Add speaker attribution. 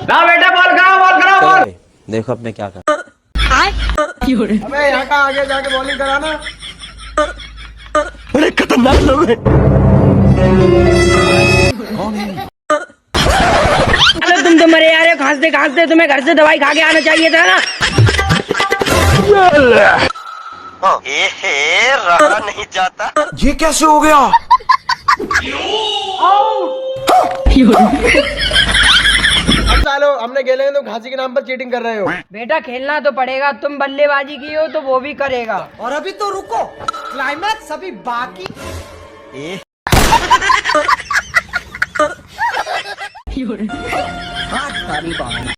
Speaker 1: ना बेटा बॉल कराओ बॉल।
Speaker 2: देखो अब मैं क्या कर।
Speaker 1: अबे यहाँ का आगे जाके बॉलिंग कराना।
Speaker 2: बड़े खतरनाक लोग हैं।
Speaker 3: अरे तुम तो मरे यार, खांसते तुम्हें घर से दवाई खा के आना चाहिए था ना।
Speaker 2: रहा नहीं जाता। ये कैसे हो गया?
Speaker 1: अब सालो हमने खेले तो घासी के नाम पर चीटिंग कर रहे हो।
Speaker 3: बेटा खेलना तो पड़ेगा, तुम बल्लेबाजी की हो तो वो भी करेगा।
Speaker 4: और अभी तो रुको, क्लाइमैक्स अभी बाकी।
Speaker 3: हाँ, सारी बात।